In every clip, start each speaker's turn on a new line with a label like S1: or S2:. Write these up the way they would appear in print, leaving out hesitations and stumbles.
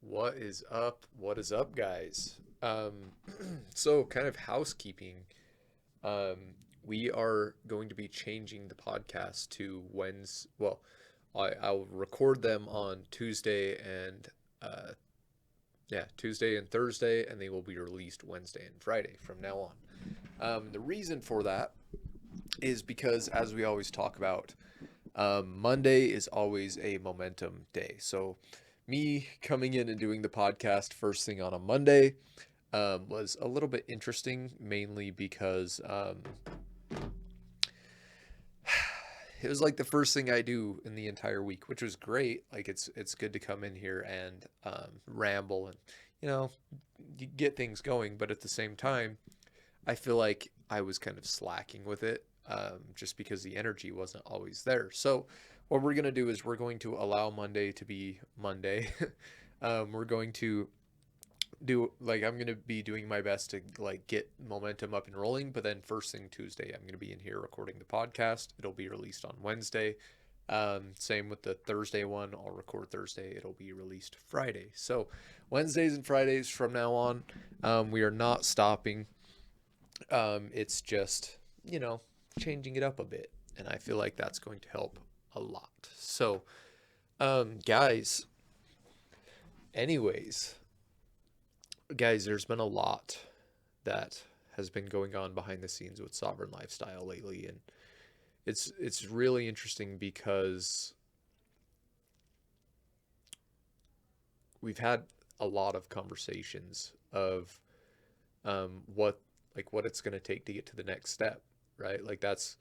S1: What is up? What is up, guys? So kind of housekeeping. Um, we are going to be changing the podcast to Wednesday. Well, I'll record them on Tuesday and Tuesday and Thursday, and they will be released Wednesday and Friday from now on. The reason for that is because, as we always talk about, Monday is always a momentum day. So, me coming in and doing the podcast first thing on a Monday was a little bit interesting, mainly because it was like the first thing I do in the entire week, which was great. Like it's good to come in here and ramble and you know get things going, but at the same time, I feel like I was kind of slacking with it just because the energy wasn't always there. So, what we're going to do is we're going to allow Monday to be Monday. We're going to do like I'm going to be doing my best to like get momentum up and rolling, but then first thing Tuesday, I'm going to be in here recording the podcast. It'll be released on Wednesday. Same with the Thursday one. I'll record Thursday. It'll be released Friday. So Wednesdays and Fridays from now on, we are not stopping. It's just, you know, changing it up a bit. And I feel like that's going to help a lot. So, guys, anyways, guys, there's been a lot that has been going on behind the scenes with Sovereign Lifestyle lately. And it's really interesting because we've had a lot of conversations of what it's going to take to get to the next step, right? Like that's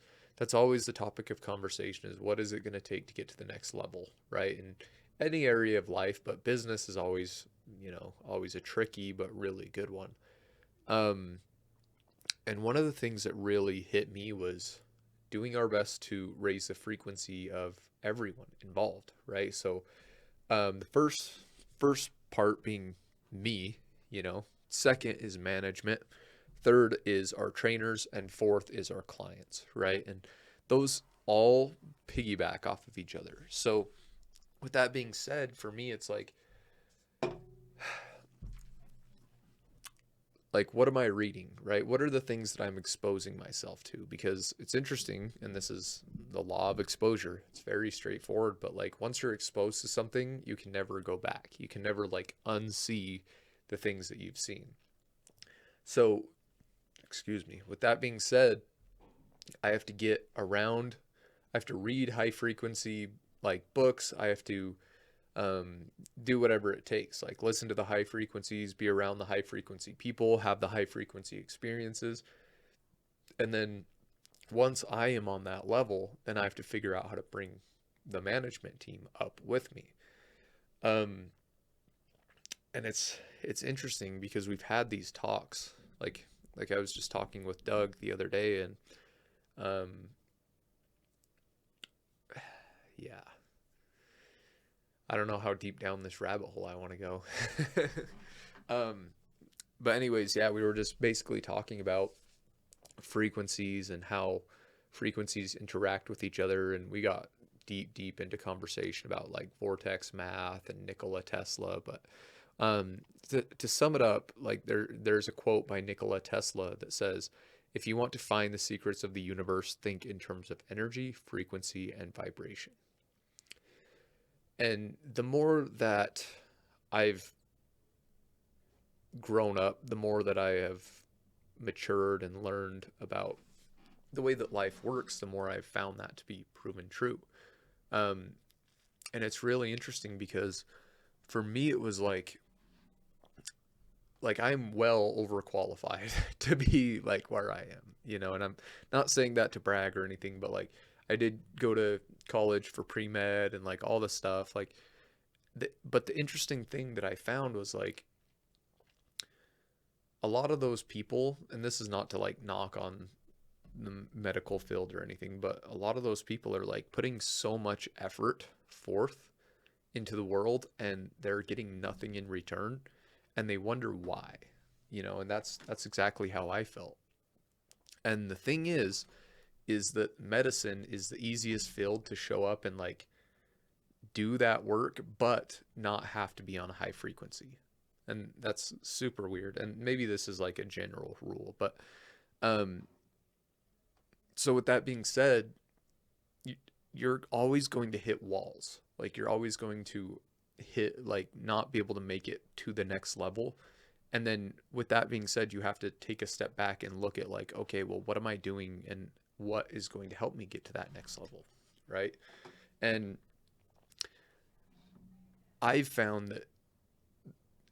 S1: always the topic of conversation is what is it going to take to get to the next level, right? In any area of life, but business is always, always a tricky but really good one. Um, and one of the things that really hit me was doing our best to raise the frequency of everyone involved, right? So the first part being me, second is management, third is our trainers, and fourth is our clients, right? And those all piggyback off of each other. So with that being said, for me it's like what am I reading, right? What are the things that I'm exposing myself to? Because it's interesting, and this is the law of exposure. It's very straightforward, but like once you're exposed to something, you can never go back. You can never like unsee the things that you've seen. So, excuse me. With that being said, I have to get around, I have to read high frequency like books. I have to do whatever it takes, like listen to the high frequencies, be around the high frequency people, have the high frequency experiences. And then once I am on that level, then I have to figure out how to bring the management team up with me. Um, and it's interesting because we've had these talks, like I was just talking with Doug the other day, and um, yeah, I don't know how deep down this rabbit hole I want to go. um, but anyways, yeah, we were just basically talking about frequencies and how frequencies interact with each other, and we got deep into conversation about like vortex math and Nikola Tesla. But to sum it up, like there's a quote by Nikola Tesla that says, if you want to find the secrets of the universe, think in terms of energy, frequency, and vibration. And the more that I've grown up, the more that I have matured and learned about the way that life works, the more I've found that to be proven true. Um, and it's really interesting because for me, it was like I'm well overqualified to be like where I am, and I'm not saying that to brag or anything, but like I did go to college for pre-med and like all this stuff, like but the interesting thing that I found was like a lot of those people, and this is not to like knock on the medical field or anything, but a lot of those people are like putting so much effort forth into the world and they're getting nothing in return, and they wonder why, and that's exactly how I felt. And the thing is that medicine is the easiest field to show up and like do that work but not have to be on a high frequency. And that's super weird. And maybe this is like a general rule, but um so with that being said, you, you're always going to hit walls. Like you're always going to hit, like, not be able to make it to the next level. And then with that being said, you have to take a step back and look at, like, okay, well, what am I doing and what is going to help me get to that next level, right? And I've found that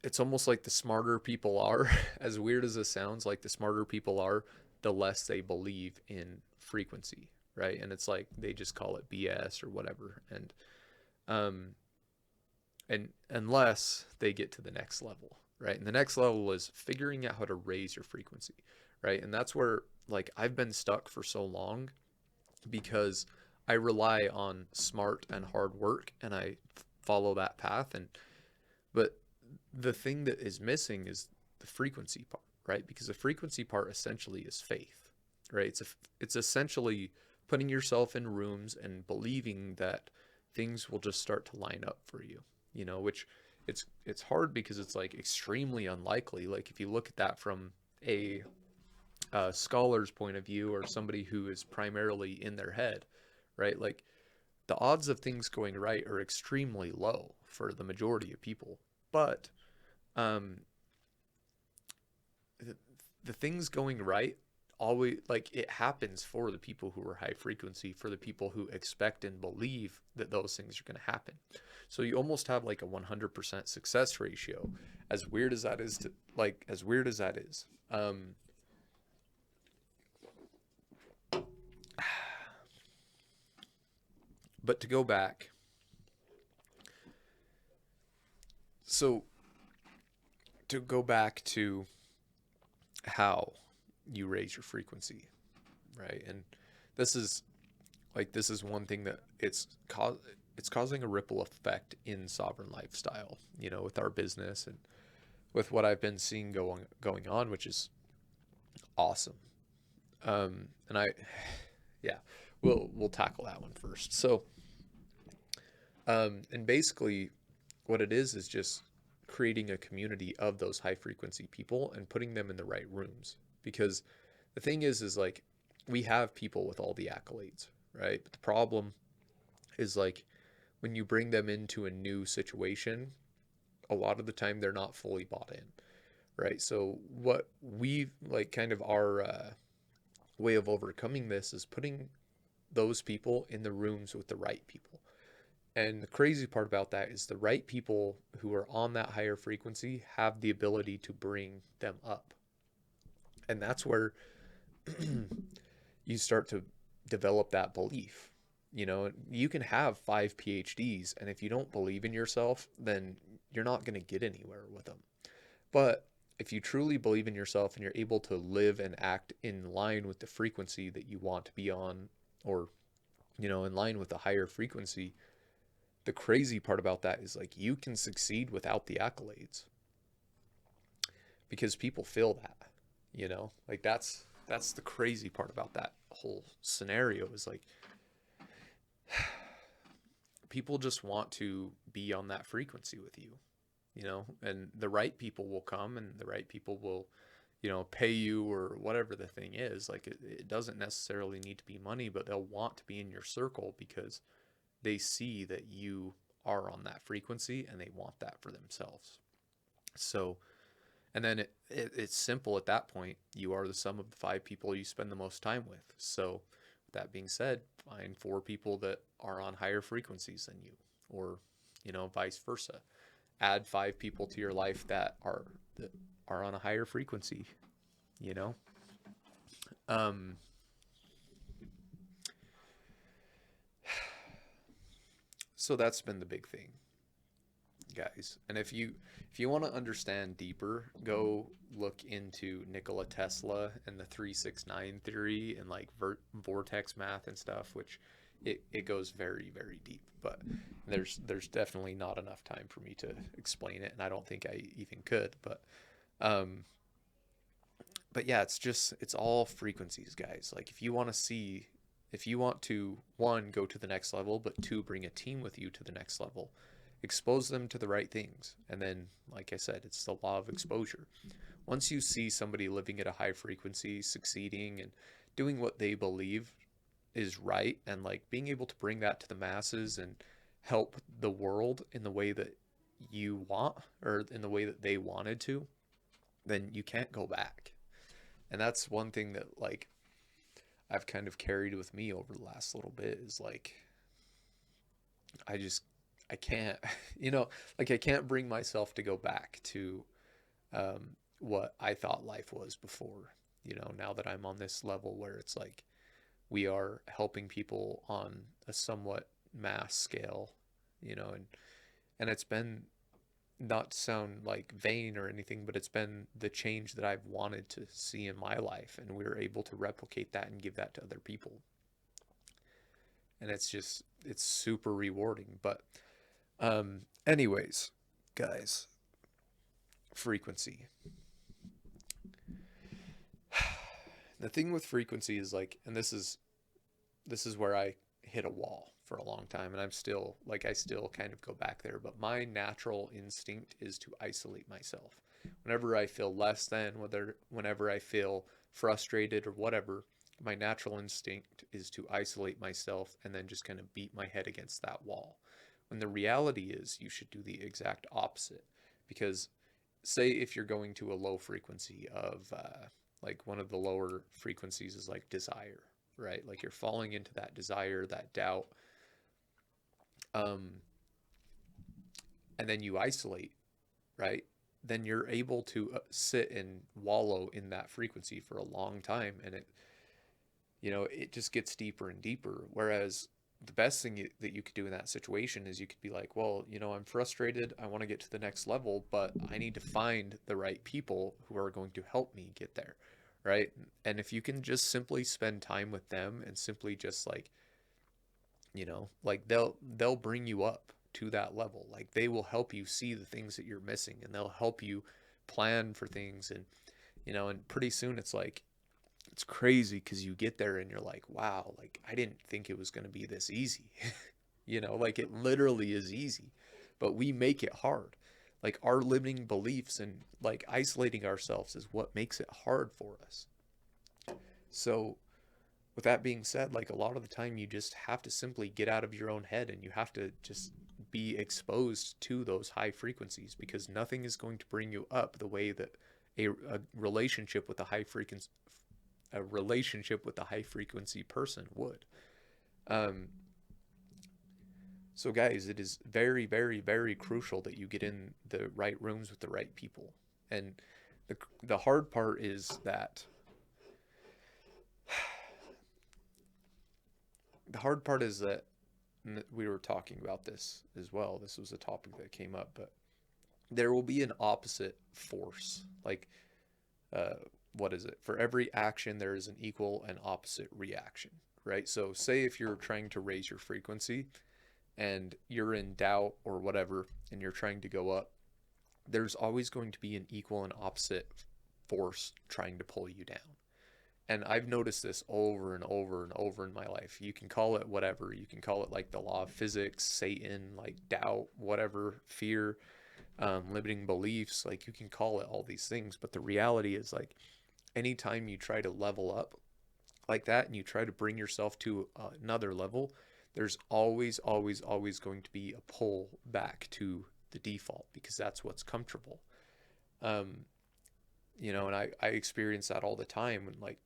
S1: it's almost like the smarter people are, as weird as this sounds, like the smarter people are, the less they believe in frequency, right? And it's like they just call it BS or whatever. Um and unless they get to the next level, right? And the next level is figuring out how to raise your frequency, right? And that's where, like, I've been stuck for so long because I rely on smart and hard work and I follow that path. And but the thing that is missing is the frequency part, right? Because the frequency part essentially is faith, right? It's essentially putting yourself in rooms and believing that things will just start to line up for you, which it's hard because it's like extremely unlikely. Like if you look at that from a scholar's point of view or somebody who is primarily in their head, right? Like the odds of things going right are extremely low for the majority of people. But um, the things going right always, like, it happens for the people who are high frequency, for the people who expect and believe that those things are going to happen. So you almost have like a 100% success ratio, as weird as that is, as weird as that is. But to go back, so to go back to how you raise your frequency, right? And this is one thing that it's causing a ripple effect in Sovereign Lifestyle, with our business and with what I've been seeing going on, which is awesome. And yeah, we'll tackle that one first. So, and basically, what it is just creating a community of those high frequency people and putting them in the right rooms. Because the thing is like, we have people with all the accolades, right? But the problem is, like, when you bring them into a new situation, a lot of the time they're not fully bought in, right? So what we like, kind of our way of overcoming this is putting those people in the rooms with the right people. And the crazy part about that is the right people who are on that higher frequency have the ability to bring them up. And that's where you start to develop that belief. You can have 5 PhDs, and if you don't believe in yourself, then you're not going to get anywhere with them. But if you truly believe in yourself and you're able to live and act in line with the frequency that you want to be on, or, in line with the higher frequency, the crazy part about that is, like, you can succeed without the accolades because people feel that, like that's the crazy part about that whole scenario is, like, people just want to be on that frequency with you, and the right people will come and the right people will, pay you or whatever the thing is. Like it doesn't necessarily need to be money, but they'll want to be in your circle because they see that you are on that frequency and they want that for themselves. So, and then it's simple at that point. You are the sum of the 5 people you spend the most time with. So, with that being said, find 4 people that are on higher frequencies than you, or, vice versa. Add 5 people to your life that are on a higher frequency, you know? Um, so that's been the big thing, guys. And if you want to understand deeper, go look into Nikola Tesla and the 369 theory and like vortex math and stuff, which it goes very, very deep. But there's definitely not enough time for me to explain it, and I don't think I even could. Um, but yeah, it's all frequencies, guys. Like if you want to see If you want to, one, go to the next level, but two, bring a team with you to the next level, expose them to the right things. And then, like I said, it's the law of exposure. Once you see somebody living at a high frequency, succeeding and doing what they believe is right, and like being able to bring that to the masses and help the world in the way that you want, or in the way that they wanted to, then you can't go back. And that's one thing that like I've kind of carried with me over the last little bit is like I just I can't like I can't bring myself to go back to what I thought life was before. Now that I'm on this level where it's like we are helping people on a somewhat mass scale, and it's been, not to sound like vain or anything, but it's been the change that I've wanted to see in my life, and we are able to replicate that and give that to other people. And it's super rewarding. But anyways, guys, frequency. The thing with frequency is like, and this is where I hit a wall for a long time, and I still kind of go back there, but my natural instinct is to isolate myself. Whenever I feel less than, whenever I feel frustrated or whatever, my natural instinct is to isolate myself and then just kind of beat my head against that wall. When the reality is you should do the exact opposite. Because say if you're going to a low frequency of like one of the lower frequencies is like desire, right? Like you're falling into that desire, that doubt, um, and then you isolate, right? Then you're able to sit and wallow in that frequency for a long time, and it just gets deeper and deeper. Whereas the best thing that you could do in that situation is you could be like, well, I'm frustrated. I want to get to the next level, but I need to find the right people who are going to help me get there, right? And if you can just simply spend time with them and simply just like they'll bring you up to that level. Like they will help you see the things that you're missing, and they'll help you plan for things. And pretty soon it's like it's crazy because you get there and you're like, wow, like I didn't think it was going to be this easy. Like it literally is easy, but we make it hard. Like our limiting beliefs and like isolating ourselves is what makes it hard for us. So with that being said, like a lot of the time you just have to simply get out of your own head, and you have to just be exposed to those high frequencies, because nothing is going to bring you up the way that a relationship with a high frequency person would. Um, so guys, it is very, very, very crucial that you get in the right rooms with the right people. And the hard part is that the hard part is that we were talking about this as well. This was a topic that came up, but there will be an opposite force. Like, uh, what is it? For every action, there is an equal and opposite reaction, right? So, say if you're trying to raise your frequency and you're in doubt or whatever, and you're trying to go up, there's always going to be an equal and opposite force trying to pull you down. And I've noticed this over and over and over in my life. You can call it whatever. You can call it like the law of physics, Satan, like doubt, whatever, fear, limiting beliefs. Like you can call it all these things. But the reality is like anytime you try to level up like that and you try to bring yourself to another level, there's always, always, always going to be a pull back to the default, because that's what's comfortable. Um, and I experience that all the time when like,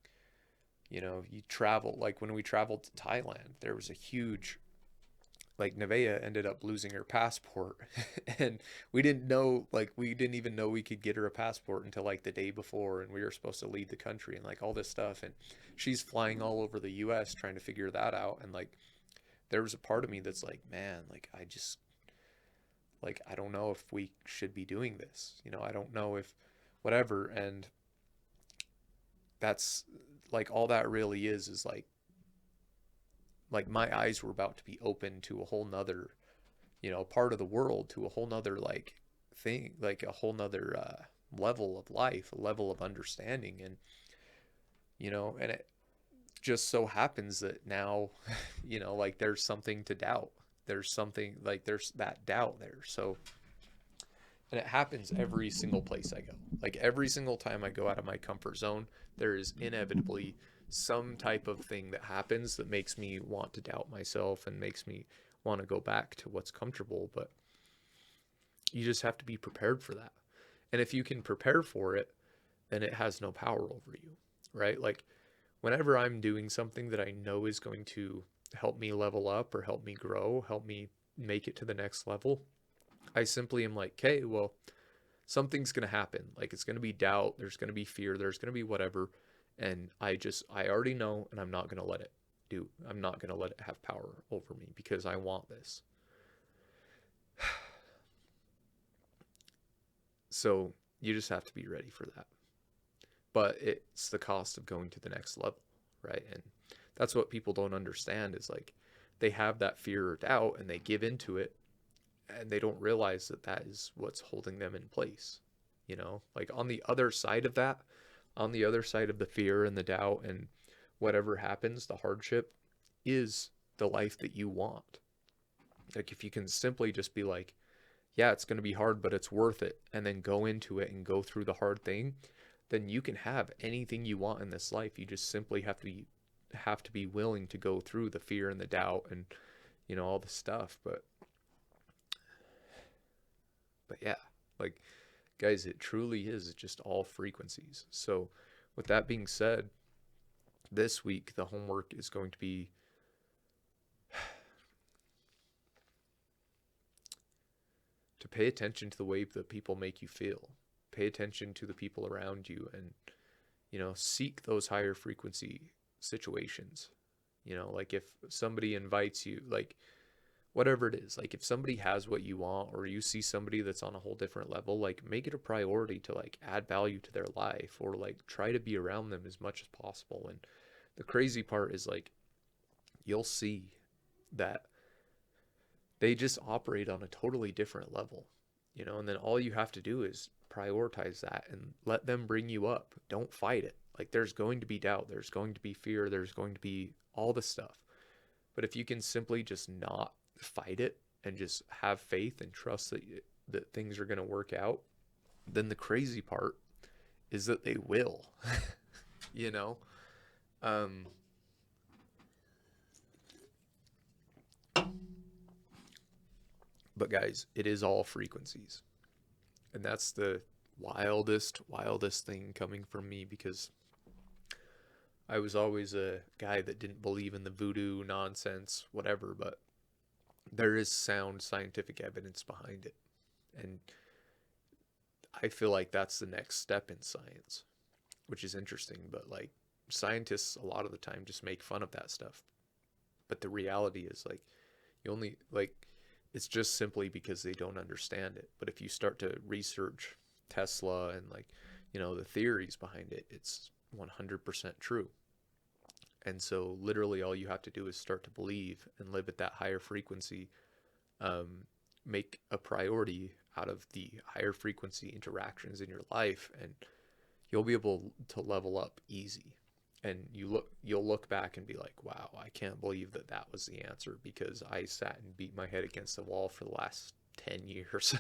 S1: you travel, like when we traveled to Thailand, there was a huge, like Nevaeh ended up losing her passport and we didn't even know we could get her a passport until like the day before, and we were supposed to leave the country and like all this stuff. And she's flying all over the US trying to figure that out. And like, there was a part of me that's like, man, like I don't know if we should be doing this. I don't know if whatever. And that's like all that really is like my eyes were about to be open to a whole nother, part of the world, to a whole nother like thing, like a whole nother level of life, a level of understanding. And and just so happens that now, like there's something to doubt. There's something like there's that doubt there. So, and it happens every single place I go. Like every single time I go out of my comfort zone, there is inevitably some type of thing that happens that makes me want to doubt myself and makes me want to go back to what's comfortable. But you just have to be prepared for that. And if you can prepare for it, then it has no power over you, right? Like whenever I'm doing something that I know is going to help me level up or help me grow, help me make it to the next level, I simply am like, okay, well, something's going to happen. Like it's going to be doubt, there's going to be fear, there's going to be whatever. And I already know, and I'm not going to let it I'm not going to let it have power over me because I want this. So you just have to be ready for that. But it's the cost of going to the next level, right? And that's what people don't understand is like they have that fear or doubt and they give into it and they don't realize that that is what's holding them in place. Like on the other side of that, on the other side of the fear and the doubt and whatever happens, the hardship is the life that you want. Like if you can simply just be like, yeah, it's going to be hard, but it's worth it, and then go into it and go through the hard thing, then you can have anything you want in this life. You just simply have to be willing to go through the fear and the doubt and all the stuff. But yeah, like guys, it truly is just all frequencies. So with that being said, this week the homework is going to be to pay attention to the way that people make you feel. Pay attention to the people around you and, seek those higher frequency situations. Like if somebody invites you, like whatever it is, like if somebody has what you want or you see somebody that's on a whole different level, like make it a priority to like add value to their life or like try to be around them as much as possible. And the crazy part is like, you'll see that they just operate on a totally different level, and then all you have to do is prioritize that and let them bring you up. Don't fight it. Like there's going to be doubt, there's going to be fear, there's going to be all the stuff. But if you can simply just not fight it and just have faith and trust that things are going to work out, then the crazy part is that they will, you know? But guys, it is all frequencies. And that's the wildest thing coming from me because I was always a guy that didn't believe in the voodoo nonsense, whatever, but there is sound scientific evidence behind it. And I feel like that's the next step in science, which is interesting, but like scientists a lot of the time just make fun of that stuff. But the reality is like you only like it's just simply because they don't understand it. But if you start to research Tesla and like, the theories behind it, it's 100% true. And so literally all you have to do is start to believe and live at that higher frequency, make a priority out of the higher frequency interactions in your life, and you'll be able to level up easy. And you'll look back and be like, wow, I can't believe that was the answer because I sat and beat my head against the wall for the last 10 years,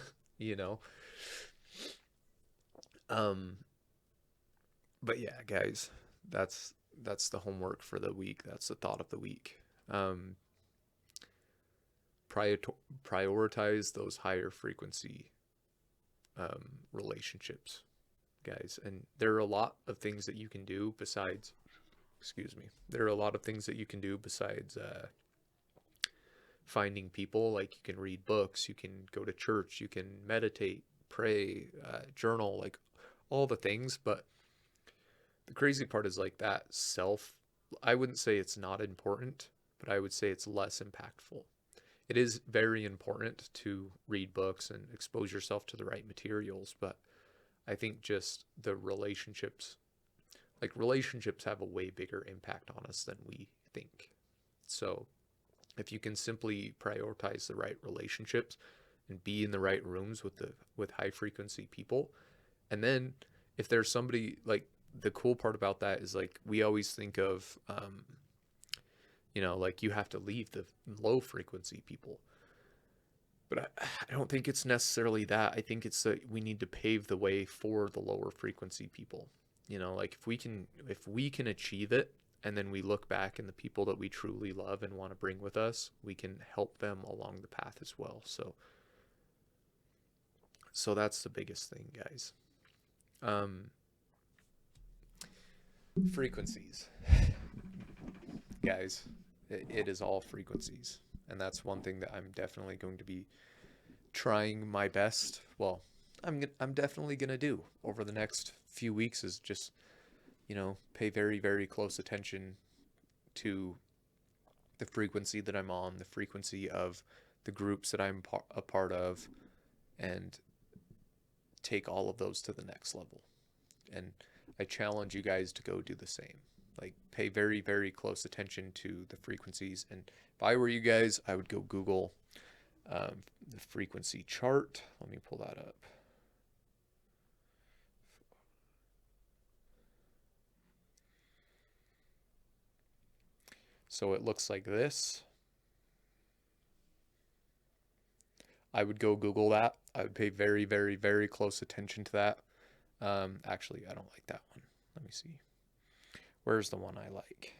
S1: But yeah, guys, that's the homework for the week. That's the thought of the week. Prioritize those higher frequency relationships, guys. And there are a lot of things that you can do besides there are a lot of things that you can do besides finding people. Like you can read books, you can go to church, you can meditate, pray, journal, like all the things. But the crazy part is like that I wouldn't say it's not important, but I would say it's less impactful. It is very important to read books and expose yourself to the right materials, but I think just the relationships have a way bigger impact on us than we think. So if you can simply prioritize the right relationships and be in the right rooms with high frequency people, and then if there's somebody like the cool part about that is like we always think of Like you have to leave the low frequency people. But I don't think it's necessarily that. I think it's that we need to pave the way for the lower frequency people. Like if we can achieve it, and then we look back and the people that we truly love and want to bring with us, we can help them along the path as well. So that's the biggest thing, guys. Um, Frequencies, guys. It is all frequencies, and that's one thing that I'm definitely going to be trying my best. Well, I'm definitely gonna do over the next few weeks is just pay very very close attention to the frequency that I'm on, the frequency of the groups that I'm a part of, and take all of those to the next level. And I challenge you guys to go do the same. Like pay very very close attention to the frequencies. And if I were you guys, I would go Google the frequency chart. Let me pull that up. So it looks like this. I would go Google that. I would pay very, very, very close attention to that. Actually, I don't like that one. Let me see. Where's the one I like?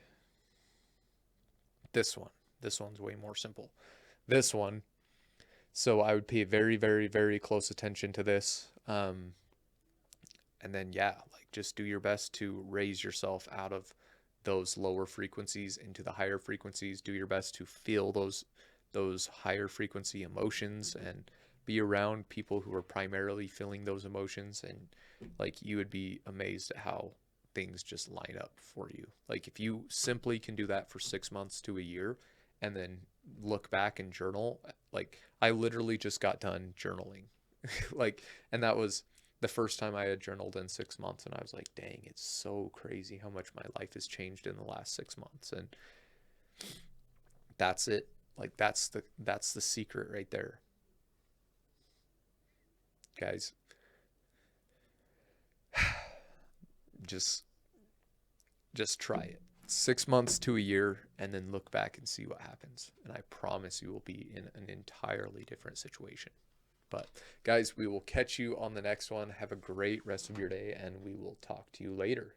S1: This one. This one's way more simple. This one. So I would pay very, very, very close attention to this. And then, yeah, like just do your best to raise yourself out of those lower frequencies into the higher frequencies. Do your best to feel those higher frequency emotions and be around people who are primarily feeling those emotions. And like you would be amazed at how things just line up for you. Like if you simply can do that for 6 months to a year and then look back and journal, like I literally just got done journaling. Like, and that was the first time I had journaled in 6 months, and I was like, dang, it's so crazy how much my life has changed in the last 6 months. And that's it. Like that's the secret right there, guys. Just just try it. 6 months to a year, and then look back and see what happens. And I promise you will be in an entirely different situation. But guys, we will catch you on the next one. Have a great rest of your day, and we will talk to you later.